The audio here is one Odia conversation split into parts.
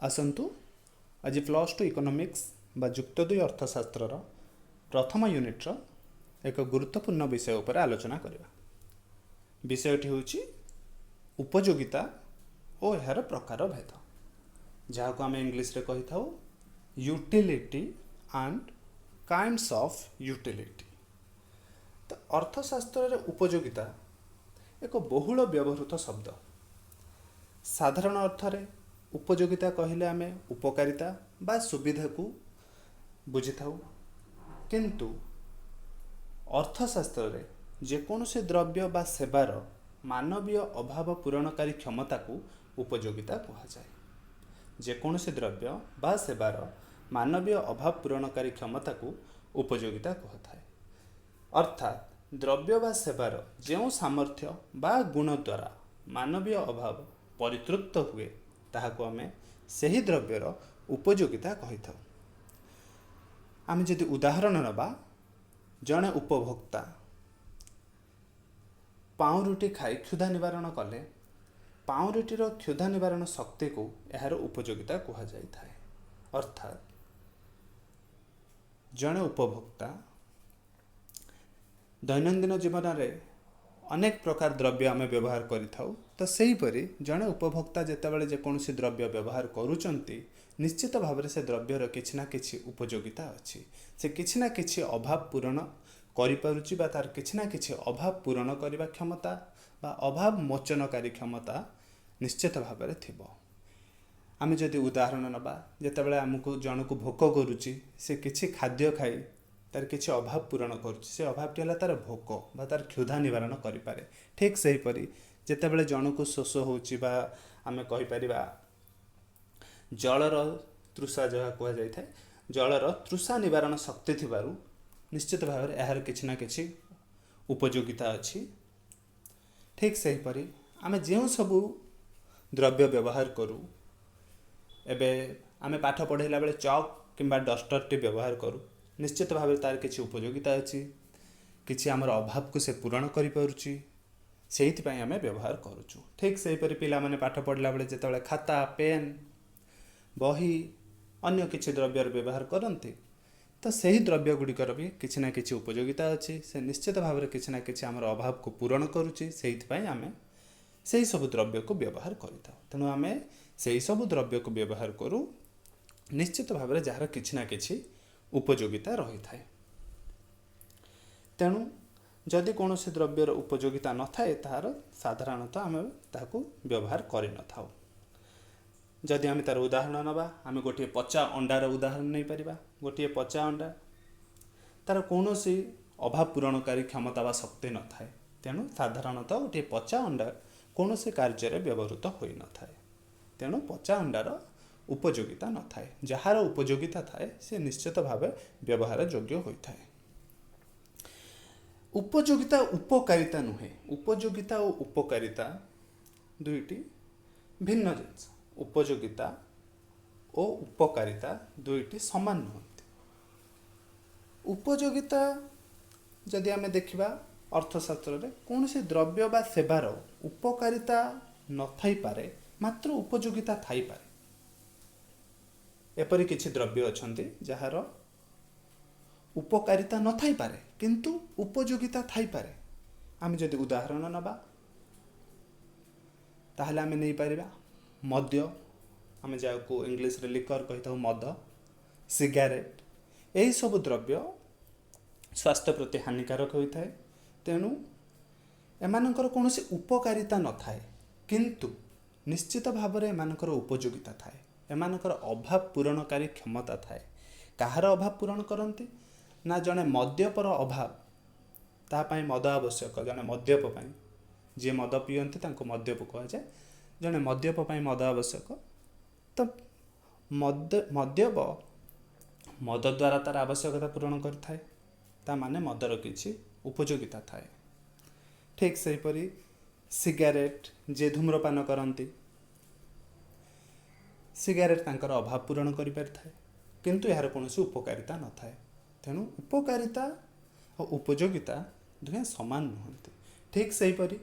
आसतु आज +2 इकोनॉमिक्स बा युक्त 2 अर्थशास्त्र प्रथम यूनिट्र एक गुरुत्वपूर्ण विषय उपर आलोचना करवा। विषयटी होची उपयोगिता और यार प्रकार भेद, जहाँ को आम इंग्लिश रे कही था utility and kinds of utility. तो अर्थशास्त्र रे उपयोगिता एक बहुल व्यवहृत शब्द। साधारण अर्थ रे उपयोगिता कहले आमे उपकारिता बा सुविधा को बुझी थाउ, किंतु अर्थशास्त्र रे जेकोसी द्रव्य बा सेवार मानवीय अभाव पूरणकारी क्षमता को उपयोगिता कहा जाए। जेकोसी द्रव्य बा सेवार मानवीय अभाव पूरणकारी क्षमता को उपयोगिता कहा थाए। अर्थात द्रव्य बा सेवार जो सामर्थ्य बा गुण द्वारा मानवीय अभाव परितृप्त हुए ताहाको आमे सही द्रव्यर उपयोगिता कही थाउ। आमे जदि उदाहरण नबा, जड़े उपभोक्ता पाउरुटी खाई क्षुधा निवारण कले पाउरुटीर क्षुधा निवारण शक्ति को यार उपयोगिता कहा जाई थाए। अर्थात जड़े उपभोक्ता दैनंदिन जीवन में अनेक प्रकार द्रव्य आम व्यवहार करि थाउ, तो सेहीपरि जड़े उपभोक्ता जेतेबेले जेकोसी द्रव्य व्यवहार करूचंती निश्चित भाव से द्रव्यर किछि ना किछि उपयोगिता अच्छी। से किछि ना किछि अभाव पूरण करिपारुची बा तार किछि ना किछि अभाव पूरण करबा क्षमता बा अभाव मोचनकारी क्षमता निश्चित भाव में थिबो। आमे जदि उदाहरण नबा, जेतेबेले आमको जनकु भोक करूची, से किछि खाद्य खाई तार किछि अभाव पूरण करुची, से अभावटी हला तार भोक बा तार क्षुधा निवारण करिपारे। ठीक सही परि जेतेबेले जनकु शोष होउची बा आमे कहि परिबा जलर तृषा जहा कहा जाय थाए, जलर तृषा निवारण शक्ति थिबारु निश्चित भाव में यार किछि ना किछि उपयोगिता अच्छी। ठीक सही परि आमे जेउ सबु द्रव्य व्यवहार करू, एबे आमे पाठ पढ़ेला बेले चॉक किंबा डस्टर टी व्यवहार करू, निश्चित भाव में तार किछि उपयोगिता अच्छी, किछि आमर अभाव को से पूरण करि पारुची, सेहिथिपई आमे व्यवहार करूछु। ठीक सही परि पिला माने पाठ पढ़ला बेले जेतेबेले खाता पेन बही अन्य किछि द्रव्य व्यवहार करते, तो सही द्रव्य गुड़िकर भी किछि ना किछि उपयोगिता अच्छी। से निश्चित भाव में किछि ना किछि आमर अभाव को पूरण करुची, सेहिथिपई आमे सही सब द्रव्य को व्यवहार करिथाउ। तेणु आमे सही सब द्रव्य को व्यवहार करूँ, निश्चित भाव में जार किछि ना किछि उपयोगिता रही थाए। तेणु जदि कौनसी द्रव्यर उपयोगिता न थाए तार साधारणतः आमे ताहाको व्यवहार करि न थाउ। जदि आमे तार उदाहरण नबा, आमे गोटे पचा अंडार उदाहरण नहीं परिबा। गोटे पचा अंडा तार कौनसी अभाव पूरणकारी क्षमता बा शक्ति न थाए, तेणु साधारणतः गोटे पचा अंडा कौनसी कार्य व्यवहृत होई न थाए। तेणु पचा अंडार उपयोगिता न थाए, जहार उपयोगिता थाए से निश्चित भाव व्यवहार योग्य होई थाए। उपयोगिता उपकारिता नुहे, उपयोगिता और उपकारिता दुईटी भिन्न जिनिस। उपयोगिता और उपकारिता दुईटी समान नुहति। उपयोगिता जदि आमे देखिबा अर्थशास्त्र रे कौनसी द्रव्य बा सेवार उपकारिता न थाई पारे, मात्र उपयोगिता थाई पारे। एपरि किछि द्रव्य अछंती जहार उपकारिता न थाई पारे किंतु उपयोगिता थाई पारे। आमे जदि उदाहरण नबा, ताहले आमे नहीं पारिबा मद्य, आमे जाको इंग्लिश रे लिकर कहि थाउ मद, सिगारेट, एही सब द्रव्य स्वास्थ्य प्रति हानिकारक होई थाए। तेणु एमानकर कौनसी उपकारिता न थाए, किंतु निश्चित भाव में एमानकर उपयोगिता थाए। एमानकर अभाव पूरणकारी क्षमता थाए। कहार अभाव पूरण करती ना, जड़े मद्यपर अभाव तापाई मद आवश्यक। जड़े मद्यप पाई जी मद पियंती तांको मद्यप कहा जाए। जड़े मद्यप पाई मद आवश्यक, तो मद्यप मद द्वारा तार आवश्यकता पूरण करथाए, ता माने मदर किछि उपयोगिता थाए। ठीक सही परि सिगारेट जे धूम्रपान करती, सिगारेट तांकर अभाव पूरण करि पारिथाए, किंतु यार कौनसी उपकारिता न थाए। तेणु उपकारिता और उपयोगिता दुहे समान नुहंती। ठीक सही परि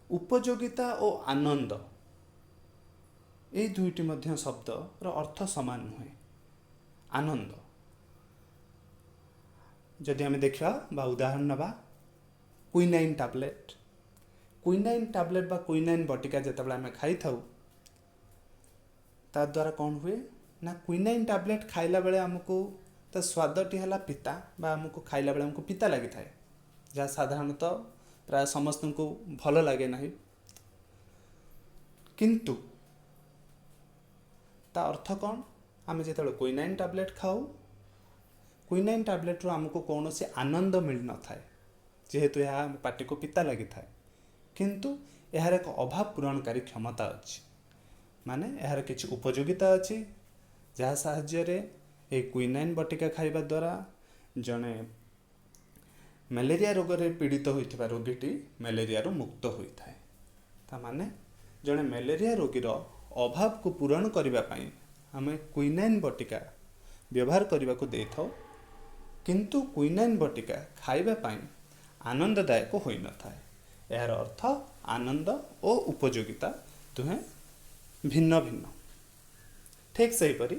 उपयोगिता और आनंद এই ଦୁଇଟି ମଧ୍ୟ ଶବ୍ଦର ଅର୍ଥ ସମାନ ନୁହେଁ। ଆନନ୍ଦ ଯଦି ଆମେ ଦେଖିବା ବା ଉଦାହରଣ ନେବା, କ୍ୱିନାଇନ୍ ଟାବଲେଟ୍। କ୍ୱିନାଇନ୍ ଟାବଲେଟ୍ ବା କ୍ୱିନାଇନ୍ ବଟିକା ଯେତେବେଳେ ଆମେ ଖାଇଥାଉ, ତା ଦ୍ୱାରା କ'ଣ ହୁଏ ନା କ୍ୱିନାଇନ୍ ଟାବଲେଟ୍ ଖାଇଲା ବେଳେ ଆମକୁ ତା ସ୍ୱାଦଟି ହେଲା ପିତା, ବା ଆମକୁ ଖାଇଲା ବେଳେ ଆମକୁ ପିତା ଲାଗିଥାଏ, ଯାହା ସାଧାରଣତଃ ପ୍ରାୟ ସମସ୍ତଙ୍କୁ ଭଲ ଲାଗେ ନାହିଁ। କିନ୍ତୁ ତା ଅର୍ଥ କ'ଣ? ଆମେ ଯେତେବେଳେ କ୍ୱିନାଇନ୍ ଟାବଲେଟ୍ ଖାଉ, କ୍ୱିନାଇନ୍ ଟାବଲେଟ୍ରୁ ଆମକୁ କୌଣସି ଆନନ୍ଦ ମିଳିନଥାଏ, ଯେହେତୁ ଏହା ଆମ ପାଟିକୁ ପିତା ଲାଗିଥାଏ। କିନ୍ତୁ ଏହାର ଏକ ଅଭାବ ପୂରଣକାରୀ କ୍ଷମତା ଅଛି, ମାନେ ଏହାର କିଛି ଉପଯୋଗିତା ଅଛି, ଯାହା ସାହାଯ୍ୟରେ ଏହି କ୍ୱିନାଇନ୍ ବଟିକା ଖାଇବା ଦ୍ୱାରା ଜଣେ ମ୍ୟାଲେରିଆ ରୋଗରେ ପୀଡ଼ିତ ହୋଇଥିବା ରୋଗୀଟି ମ୍ୟାଲେରିଆରୁ ମୁକ୍ତ ହୋଇଥାଏ। ତାମାନେ ଜଣେ ମ୍ୟାଲେରିଆ ରୋଗୀର ଅଭାବକୁ ପୂରଣ କରିବା ପାଇଁ ଆମେ କ୍ୱିନାଇନ୍ ବଟିକା ବ୍ୟବହାର କରିବାକୁ ଦେଇଥାଉ, କିନ୍ତୁ କ୍ୱିନାଇନ୍ ବଟିକା ଖାଇବା ପାଇଁ ଆନନ୍ଦଦାୟକ ହୋଇନଥାଏ। ଏହାର ଅର୍ଥ ଆନନ୍ଦ ଓ ଉପଯୋଗିତା ଦୁହେଁ ଭିନ୍ନ ଭିନ୍ନ। ଠିକ୍ ସେହିପରି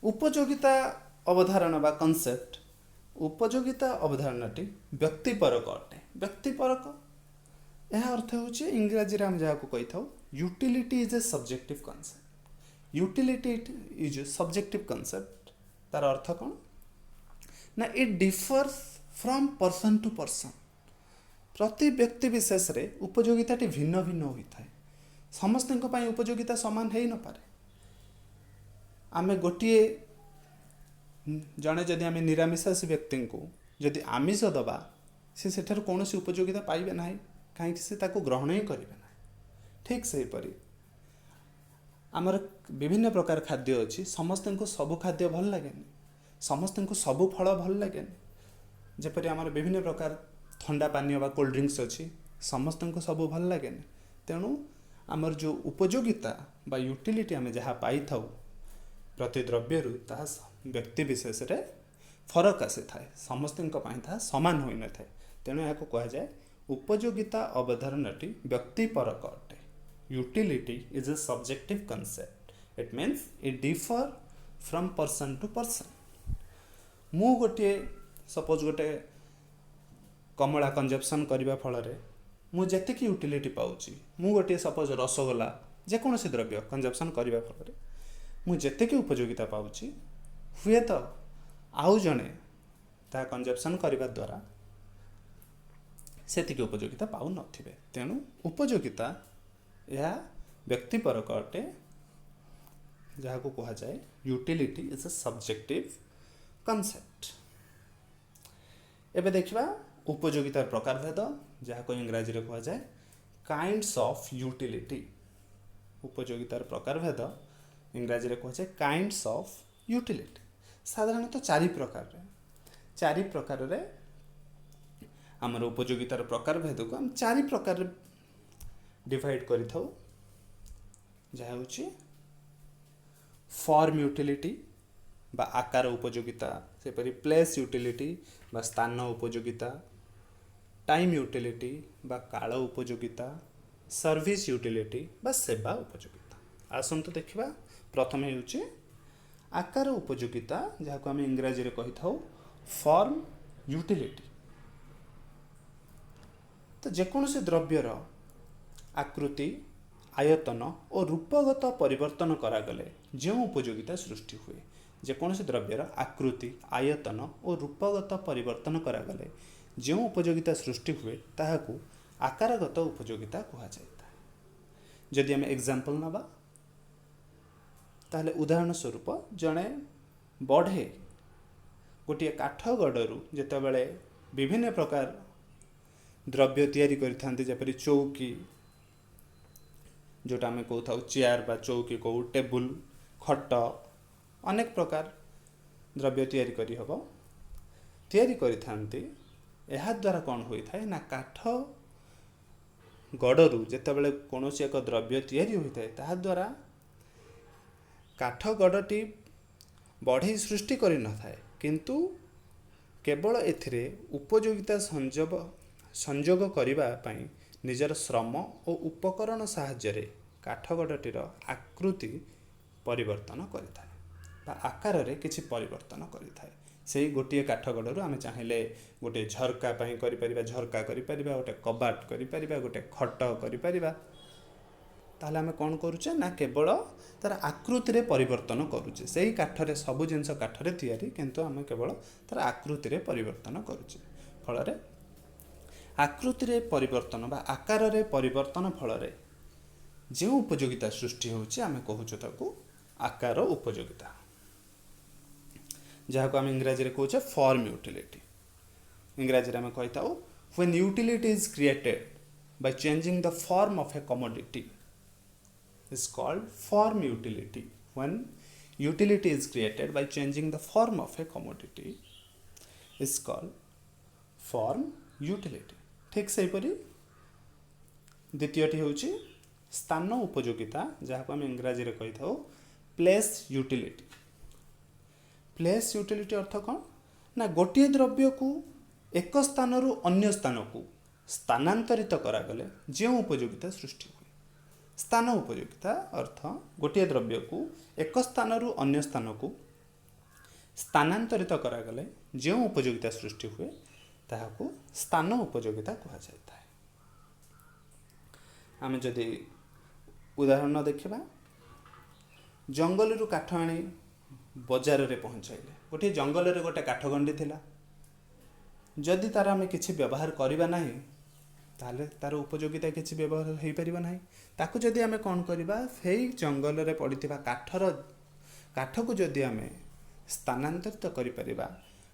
ଉପଯୋଗିତା ଅବଧାରଣା ବା କନସେପ୍ଟ, ଉପଯୋଗିତା ଅବଧାରଣାଟି ବ୍ୟକ୍ତିପରକ ଅଟେ। ବ୍ୟକ୍ତିପରକ ଏହା ଅର୍ଥ ହେଉଛି, ଇଂରାଜୀରେ ଆମେ ଯାହାକୁ କହିଥାଉ utility is a subjective concept. Utility is a subjective concept. ତାର ଅର୍ଥ କ'ଣ ନା ଇଟ୍ ଡିଫର୍ସ ଫ୍ରମ୍ ପର୍ସନ୍ ଟୁ ପର୍ସନ୍। ପ୍ରତି ବ୍ୟକ୍ତି ବିଶେଷରେ ଉପଯୋଗିତାଟି ଭିନ୍ନ ଭିନ୍ନ ହୋଇଥାଏ। ସମସ୍ତଙ୍କ ପାଇଁ ଉପଯୋଗିତା ସମାନ ହେଇନପାରେ। ଆମେ ଜଣେ ଯଦି ଆମେ ନିରାମିଷାଶୀ ବ୍ୟକ୍ତିଙ୍କୁ ଯଦି ଆମିଷ ଦେବା, ସେ ସେଠାରୁ କୌଣସି ଉପଯୋଗିତା ପାଇବେ ନାହିଁ, କାହିଁକି ସେ ତାକୁ ଗ୍ରହଣ ହିଁ କରିବେ ନାହିଁ। ଠିକ୍ ସେହିପରି ଆମର ବିଭିନ୍ନ ପ୍ରକାର ଖାଦ୍ୟ ଅଛି, ସମସ୍ତଙ୍କୁ ସବୁ ଖାଦ୍ୟ ଭଲ ଲାଗେନି, ସମସ୍ତଙ୍କୁ ସବୁ ଫଳ ଭଲ ଲାଗେନି। ଯେପରି ଆମର ବିଭିନ୍ନ ପ୍ରକାର ଥଣ୍ଡା ପାନୀୟ ବା କୋଲ୍ଡ ଡ୍ରିଙ୍କସ୍ ଅଛି, ସମସ୍ତଙ୍କୁ ସବୁ ଭଲ ଲାଗେନି। ତେଣୁ ଆମର ଯେଉଁ ଉପଯୋଗିତା ବା ୟୁଟିଲିଟି ଆମେ ଯାହା ପାଇଥାଉ ପ୍ରତି ଦ୍ରବ୍ୟରୁ, ତାହା ବ୍ୟକ୍ତି ବିଶେଷରେ ଫରକ ଆସିଥାଏ, ସମସ୍ତଙ୍କ ପାଇଁ ତାହା ସମାନ ହୋଇନଥାଏ। ତେଣୁ ଏହାକୁ କୁହାଯାଏ ଉପଯୋଗିତା ଅବଧାରଣାଟି ବ୍ୟକ୍ତିପରକ ଅଟେ। Utility is a subjective concept. It means it differ from person to person. ମୁଁ ସପୋଜ୍ ଗୋଟେ କମଳା କଞ୍ଜପସନ୍ କରିବା ଫଳରେ ମୁଁ ଯେତିକି ୟୁଟିଲିଟି ପାଉଛି, ମୁଁ ସପୋଜ୍ ରସଗୋଲା ଯେକୌଣସି ଦ୍ରବ୍ୟ କଞ୍ଜପସନ୍ କରିବା ଫଳରେ ମୁଁ ଯେତିକି ଉପଯୋଗିତା ପାଉଛି, ହୁଏତ ଆଉ ଜଣେ ତାହା କଞ୍ଜପସନ୍ କରିବା ଦ୍ୱାରା ସେତିକି ଉପଯୋଗିତା ପାଉନଥିବେ। ତେଣୁ ଉପଯୋଗିତା ଏହା ବ୍ୟକ୍ତିପରକ ଅଟେ, ଯାହାକୁ କୁହାଯାଏ utility is a subjective concept. ଏବେ ଦେଖିବା ଉପଯୋଗିତାର ପ୍ରକାରଭେଦ, ଯାହାକୁ ଇଂରାଜୀରେ କୁହାଯାଏ କାଇଣ୍ଡସ୍ ଅଫ୍ ୟୁଟିଲିଟି। ଉପଯୋଗିତାର ପ୍ରକାରଭେଦ ଇଂରାଜୀରେ କୁହାଯାଏ କାଇଣ୍ଡସ୍ ଅଫ୍ ୟୁଟିଲିଟି। ସାଧାରଣତଃ ଚାରି ପ୍ରକାରରେ ଆମର ଉପଯୋଗିତାର ପ୍ରକାରଭେଦକୁ ଆମେ 4 ପ୍ରକାରରେ ଡିଭାଇଡ୍ କରିଥାଉ, ଯାହା ହେଉଛି ଫର୍ମ ୟୁଟିଲିଟି ବା ଆକାର ଉପଯୋଗିତା, ସେପରି ପ୍ଲେସ୍ ୟୁଟିଲିଟି ବା ସ୍ଥାନ ଉପଯୋଗିତା, ଟାଇମ୍ ୟୁଟିଲିଟି ବା କାଳ ଉପଯୋଗିତା, ସର୍ଭିସ୍ ୟୁଟିଲିଟି ବା ସେବା ଉପଯୋଗିତା। ଆସନ୍ତୁ ଦେଖିବା, ପ୍ରଥମେ ହେଉଛି ଆକାର ଉପଯୋଗିତା, ଯାହାକୁ ଆମେ ଇଂରାଜୀରେ କହିଥାଉ ଫର୍ମ ୟୁଟିଲିଟି। ତ ଯେକୌଣସି ଦ୍ରବ୍ୟର ଆକୃତି, ଆୟତନ ଓ ରୂପଗତ ପରିବର୍ତ୍ତନ କରାଗଲେ ଯେଉଁ ଉପଯୋଗିତା ସୃଷ୍ଟି ହୁଏ, ଯେକୌଣସି ଦ୍ରବ୍ୟର ଆକୃତି, ଆୟତନ ଓ ରୂପଗତ ପରିବର୍ତ୍ତନ କରାଗଲେ ଯେଉଁ ଉପଯୋଗିତା ସୃଷ୍ଟି ହୁଏ, ତାହାକୁ ଆକାରଗତ ଉପଯୋଗିତା କୁହାଯାଇଥାଏ। ଯଦି ଆମେ ଏକ୍ଜାମ୍ପଲ୍ ନେବା, ତାହେଲେ ଉଦାହରଣ ସ୍ୱରୂପ ଜଣେ ବଢ଼େଇ ଗୋଟିଏ କାଠ ଗଡ଼ରୁ ଯେତେବେଳେ ବିଭିନ୍ନ ପ୍ରକାର ଦ୍ରବ୍ୟ ତିଆରି କରିଥାନ୍ତି, ଯେପରି ଚୌକି, ଯେଉଁଟା ଆମେ କହୁଥାଉ ଚେୟାର ବା ଚୌକି କହୁ, ଟେବୁଲ, ଖଟ, ଅନେକ ପ୍ରକାର ଦ୍ରବ୍ୟ ତିଆରି କରିଥାନ୍ତି। ଏହାଦ୍ୱାରା କ'ଣ ହୋଇଥାଏ ନା କାଠ ଗଡ଼ରୁ ଯେତେବେଳେ କୌଣସି ଏକ ଦ୍ରବ୍ୟ ତିଆରି ହୋଇଥାଏ, ତାହାଦ୍ୱାରା କାଠ ଗଡ଼ଟି ବଢ଼େଇ ସୃଷ୍ଟି କରିନଥାଏ, କିନ୍ତୁ କେବଳ ଏଥିରେ ଉପଯୋଗିତା ସଂଯୋଗ କରିବା ପାଇଁ ନିଜର ଶ୍ରମ ଓ ଉପକରଣ ସାହାଯ୍ୟରେ କାଠଗଡ଼ଟିର ଆକୃତି ପରିବର୍ତ୍ତନ କରିଥାଏ ବା ଆକାରରେ କିଛି ପରିବର୍ତ୍ତନ କରିଥାଏ। ସେଇ ଗୋଟିଏ କାଠଗଡ଼ରୁ ଆମେ ଚାହିଁଲେ ଗୋଟିଏ ଝରକା ପାଇଁ କରିପାରିବା, ଝରକା କରିପାରିବା, ଗୋଟେ କବାଟ କରିପାରିବା, ଗୋଟେ ଖଟ କରିପାରିବା। ତାହେଲେ ଆମେ କ'ଣ କରୁଛେ ନା କେବଳ ତାର ଆକୃତିରେ ପରିବର୍ତ୍ତନ କରୁଛେ। ସେଇ କାଠରେ ସବୁ ଜିନିଷ କାଠରେ ତିଆରି, କିନ୍ତୁ ଆମେ କେବଳ ତାର ଆକୃତିରେ ପରିବର୍ତ୍ତନ କରୁଛେ। ଫଳରେ ଆକୃତିରେ ପରିବର୍ତ୍ତନ ବା ଆକାରରେ ପରିବର୍ତ୍ତନ ଫଳରେ ଯେଉଁ ଉପଯୋଗିତା ସୃଷ୍ଟି ହେଉଛି ଆମେ କହୁଛୁ ତାକୁ ଆକାର ଉପଯୋଗିତା, ଯାହାକୁ ଆମେ ଇଂରାଜୀରେ କହୁଛେ ଫର୍ମ ୟୁଟିଲିଟି। ଇଂରାଜୀରେ ଆମେ କହିଥାଉ when utility is created by changing the form of a commodity is called form utility. When utility is created by changing the form of a commodity is called form utility. ठीक सेहीपरि द्वितीयटी ହେଉଛି ସ୍ଥାନ ଉପଯୋଗିତା, ଯାହାକୁ ଆମେ ଇଂରାଜୀରେ କହିଥାଉ ପ୍ଲେସ୍ ୟୁଟିଲିଟି। ପ୍ଲେସ୍ ୟୁଟିଲିଟି ଅର୍ଥ କ'ଣ ନା ଗୋଟିଏ ଦ୍ରବ୍ୟକୁ ଏକ ସ୍ଥାନରୁ ଅନ୍ୟ ସ୍ଥାନକୁ ସ୍ଥାନାନ୍ତରିତ କରାଗଲେ ଯେଉଁ ଉପଯୋଗିତା ସୃଷ୍ଟି ହୁଏ। ସ୍ଥାନ ଉପଯୋଗିତା ଅର୍ଥ ଗୋଟିଏ ଦ୍ରବ୍ୟକୁ ଏକ ସ୍ଥାନରୁ ଅନ୍ୟ ସ୍ଥାନକୁ ସ୍ଥାନାନ୍ତରିତ କରାଗଲେ ଯେଉଁ ଉପଯୋଗିତା ସୃଷ୍ଟି ହୁଏ ତାହାକୁ ସ୍ଥାନ ଉପଯୋଗିତା କୁହାଯାଇଥାଏ। ଆମେ ଯଦି ଉଦାହରଣ ଦେଖିବା, ଜଙ୍ଗଲରୁ କାଠ ଆଣି ବଜାରରେ ପହଞ୍ଚାଇଲେ। ଗୋଟିଏ ଜଙ୍ଗଲରେ ଗୋଟେ କାଠଗଣ୍ଡି ଥିଲା, ଯଦି ତାର ଆମେ କିଛି ବ୍ୟବହାର କରିବା ନାହିଁ ତାହେଲେ ତାର ଉପଯୋଗିତା କିଛି ବ୍ୟବହାର ହୋଇପାରିବ ନାହିଁ। ତାକୁ ଯଦି ଆମେ କ'ଣ କରିବା, ସେଇ ଜଙ୍ଗଲରେ ପଡ଼ିଥିବା କାଠକୁ ଯଦି ଆମେ ସ୍ଥାନାନ୍ତରିତ କରିପାରିବା,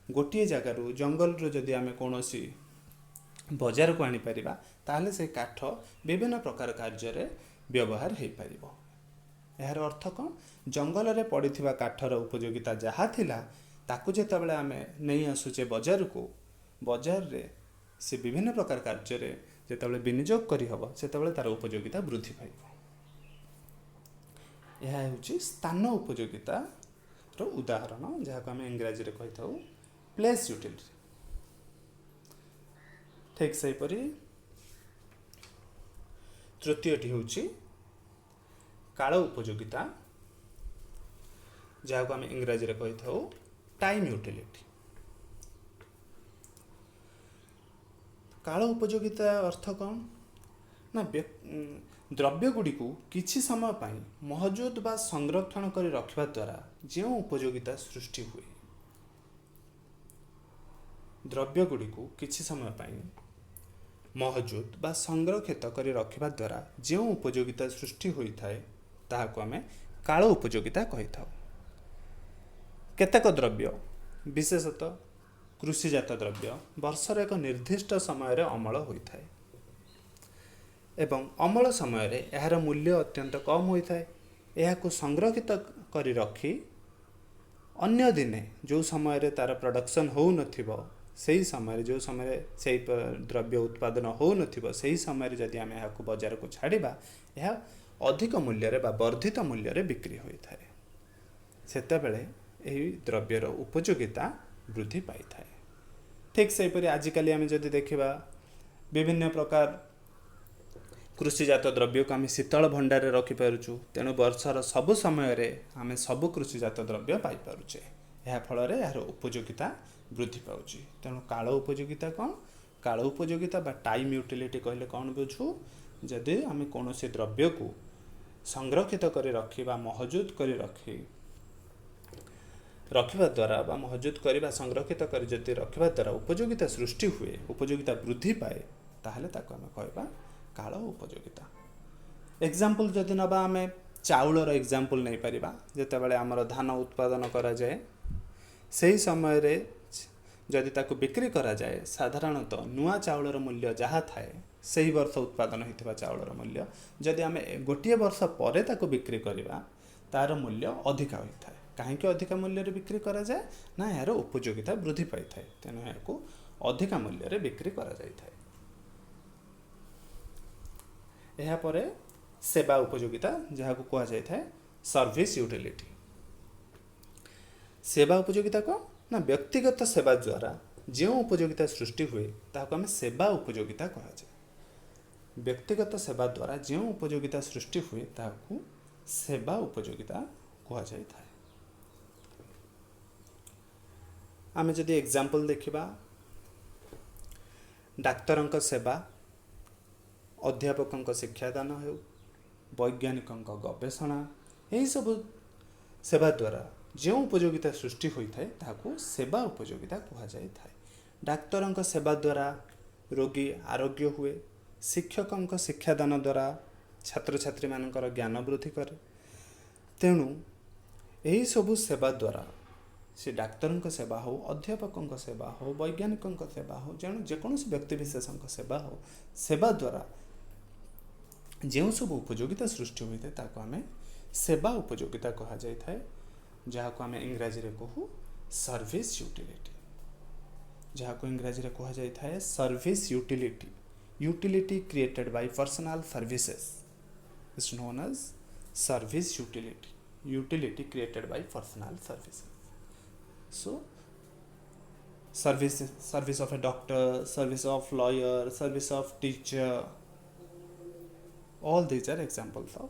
ଗୋଟିଏ ଜାଗାରୁ ଜଙ୍ଗଲରୁ ଯଦି ଆମେ କୌଣସି ବଜାରକୁ ଆଣିପାରିବା, ତାହେଲେ ସେ କାଠ ବିଭିନ୍ନ ପ୍ରକାର କାର୍ଯ୍ୟରେ ବ୍ୟବହାର ହୋଇପାରିବ। ଏହାର ଅର୍ଥ କ'ଣ, ଜଙ୍ଗଲରେ ପଡ଼ିଥିବା କାଠର ଉପଯୋଗିତା ଯାହା ଥିଲା ତାକୁ ଯେତେବେଳେ ଆମେ ନେଇ ଆସୁଛେ ବଜାରକୁ, ବଜାରରେ ସେ ବିଭିନ୍ନ ପ୍ରକାର କାର୍ଯ୍ୟରେ ଯେତେବେଳେ ବିନିଯୋଗ କରିହେବ ସେତେବେଳେ ତାର ଉପଯୋଗିତା ବୃଦ୍ଧି ପାଇବ। ଏହା ହେଉଛି ସ୍ଥାନ ଉପଯୋଗିତାର ଉଦାହରଣ, ଯାହାକୁ ଆମେ ଇଂରାଜୀରେ କହିଥାଉ ପ୍ଲେସ୍ ୟୁଟିଲିଟି। ଠିକ୍ ସେହିପରି ତୃତୀୟଟି ହେଉଛି କାଳ ଉପଯୋଗିତା, ଯାହାକୁ ଆମେ ଇଂରାଜୀରେ କହିଥାଉ ଟାଇମ୍ ୟୁଟିଲିଟି। କାଳ ଉପଯୋଗିତା ଅର୍ଥ କ'ଣ ନା ଦ୍ରବ୍ୟଗୁଡ଼ିକୁ କିଛି ସମୟ ପାଇଁ ମହଜୁଦ ବା ସଂରକ୍ଷଣ କରି ରଖିବା ଦ୍ୱାରା ଯେଉଁ ଉପଯୋଗିତା ସୃଷ୍ଟି ହୁଏ। ଦ୍ରବ୍ୟଗୁଡ଼ିକୁ କିଛି ସମୟ ପାଇଁ ମହଜୁଦ ବା ସଂରକ୍ଷିତ କରି ରଖିବା ଦ୍ୱାରା ଯେଉଁ ଉପଯୋଗିତା ସୃଷ୍ଟି ହୋଇଥାଏ ତାହାକୁ ଆମେ କାଳ ଉପଯୋଗିତା କହିଥାଉ। କେତେକ ଦ୍ରବ୍ୟ, ବିଶେଷତଃ କୃଷିଜାତ ଦ୍ରବ୍ୟ ବର୍ଷର ଏକ ନିର୍ଦ୍ଦିଷ୍ଟ ସମୟରେ ଅମଳ ହୋଇଥାଏ ଏବଂ ଅମଳ ସମୟରେ ଏହାର ମୂଲ୍ୟ ଅତ୍ୟନ୍ତ କମ୍ ହୋଇଥାଏ। ଏହାକୁ ସଂରକ୍ଷିତ କରି ରଖି ଅନ୍ୟ ଦିନେ ଯେଉଁ ସମୟରେ ତାର ପ୍ରଡକ୍ସନ୍ ହେଉନଥିବ, ସେହି ସମୟରେ ଯେଉଁ ସମୟରେ ସେହି ଦ୍ରବ୍ୟ ଉତ୍ପାଦନ ହେଉନଥିବ, ସେହି ସମୟରେ ଯଦି ଆମେ ଏହାକୁ ବଜାରକୁ ଛାଡ଼ିବା, ଏହା ଅଧିକ ମୂଲ୍ୟରେ ବା ବର୍ଦ୍ଧିତ ମୂଲ୍ୟରେ ବିକ୍ରି ହୋଇଥାଏ। ସେତେବେଳେ ଏହି ଦ୍ରବ୍ୟର ଉପଯୋଗିତା ବୃଦ୍ଧି ପାଇଥାଏ। ଠିକ୍ ସେହିପରି ଆଜିକାଲି ଆମେ ଯଦି ଦେଖିବା, ବିଭିନ୍ନ ପ୍ରକାର କୃଷିଜାତ ଦ୍ରବ୍ୟକୁ ଆମେ ଶୀତଳ ଭଣ୍ଡାରରେ ରଖିପାରୁଛୁ, ତେଣୁ ବର୍ଷର ସବୁ ସମୟରେ ଆମେ ସବୁ କୃଷିଜାତ ଦ୍ରବ୍ୟ ପାଇପାରୁଛେ। ଏହା ଫଳରେ ଏହାର ଉପଯୋଗିତା ବୃଦ୍ଧି ପାଉଛି। ତେଣୁ କାଳ ଉପଯୋଗିତା କ'ଣ, କାଳ ଉପଯୋଗିତା ବା ଟାଇମ୍ ୟୁଟିଲିଟି କହିଲେ କ'ଣ ବୁଝୁ, ଯଦି ଆମେ କୌଣସି ଦ୍ରବ୍ୟକୁ ସଂରକ୍ଷିତ କରି ରଖିବା, ମହଜୁଦ କରି ରଖିବା ଦ୍ୱାରା ବା ମହଜୁଦ କରିବା, ସଂରକ୍ଷିତ କରି ଯଦି ରଖିବା ଦ୍ୱାରା ଉପଯୋଗିତା ସୃଷ୍ଟି ହୁଏ, ଉପଯୋଗିତା ବୃଦ୍ଧି ପାଏ, ତାହେଲେ ତାକୁ ଆମେ କହିବା କାଳ ଉପଯୋଗିତା। ଏକ୍ଜାମ୍ପଲ୍ ଯଦି ନେବା, ଆମେ ଚାଉଳର ଏକ୍ଜାମ୍ପଲ୍ ନେଇପାରିବା। ଯେତେବେଳେ ଆମର ଧାନ ଉତ୍ପାଦନ କରାଯାଏ, ସେହି ସମୟରେ ଯଦି ତାକୁ ବିକ୍ରି କରାଯାଏ, ସାଧାରଣତଃ ନୂଆ ଚାଉଳର ମୂଲ୍ୟ ଯାହା ଥାଏ, ସେହି ବର୍ଷ ଉତ୍ପାଦନ ହୋଇଥିବା ଚାଉଳର ମୂଲ୍ୟ ଯଦି ଆମେ ଗୋଟିଏ ବର୍ଷ ପରେ ତାକୁ ବିକ୍ରି କରିବା, ତାର ମୂଲ୍ୟ ଅଧିକା ହୋଇଥାଏ। କାହିଁକି ଅଧିକା ମୂଲ୍ୟରେ ବିକ୍ରି କରାଯାଏ ନା ଏହାର ଉପଯୋଗିତା ବୃଦ୍ଧି ପାଇଥାଏ, ତେଣୁ ଏହାକୁ ଅଧିକା ମୂଲ୍ୟରେ ବିକ୍ରି କରାଯାଇଥାଏ। ଏହାପରେ ସେବା ଉପଯୋଗିତା, ଯାହାକୁ କୁହାଯାଇଥାଏ ସର୍ଭିସ୍ ୟୁଟିଲିଟି। ସେବା ଉପଯୋଗିତା କ'ଣ ନା ବ୍ୟକ୍ତିଗତ ସେବା ଦ୍ୱାରା ଯେଉଁ ଉପଯୋଗିତା ସୃଷ୍ଟି ହୁଏ ତାହାକୁ ଆମେ ସେବା ଉପଯୋଗିତା କୁହାଯାଏ। व्यक्तिगत सेवा द्वारा जो उपयोगिता सृष्टि हुए ताकू सेवा उपयोगिता कह जाए। आमे जदि एग्जांपल देखिबा डाक्तरंक सेवा, अध्यापकंक शिक्षादान हो, वैज्ञानिकंक गवेषणा, यही सब सेवा द्वारा जो उपयोगिता सृष्टि होता है ताकू सेवा उपयोगिता कह जाए। डाक्तरंक सेवा द्वारा रोगी आरोग्य हुए, शिक्षकंक शिक्षादान द्वारा छात्र छात्री मानकर ज्ञान वृद्धि करे। तेणु यही सबु सेवा द्वारा से डाक्तरंक सेवा हो, अध्यापकंक सेवा हो, वैज्ञानिकंक सेवा हो, जेकोसी व्यक्ति विशेषंक सेवा हो, सेवा द्वारा जो सब उपयोगिता सृष्टि होता है ताको आमे सेवा उपयोगिता कह जाए, जहाँ को आमे इंग्राजी रे कहू सर्विस यूटिलिटी, जहाँ को इंग्राजी रे कह जाए service utility. Utility created by personal services is known as service utility. Utility created by personal services. So, service of a doctor, service of lawyer, service of teacher, all these are examples of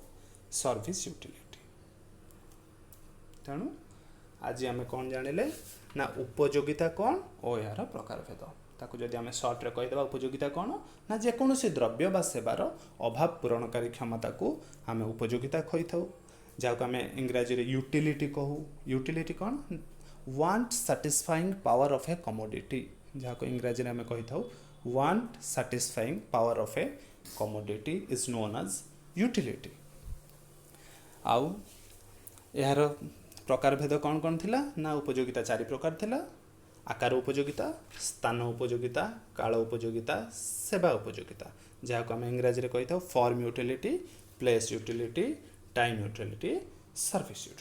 service utility. तेणु आज आम कौन जानिले ना उपयोगिता कौन और यार प्रकार भेद ताकू जदि आम सर्ट रे कहीदेबा उपयोगिता कौन ना जेकोसी द्रव्य बा सेवार अभाव पूरणकारी क्षमता को आम उपयोगिता कही था, जहाँ आम इंग्राजी रे यूटिलिटी कहू। यूटिलिटी कौन want satisfying power of a commodity, जहाँ को इंग्राजी में कही था want satisfying power of a commodity is known as utility। आउ यार प्रकार भेद कौन कौन थिला ना उपयोगिता चारि प्रकार थिला। आकार उपयोगिता, स्थान उपयोगिता, काल उपयोगिता, सेवा उपयोगिता, जहाँ को आम इंग्राजी में कही था form utility, place utility, time utility, service utility.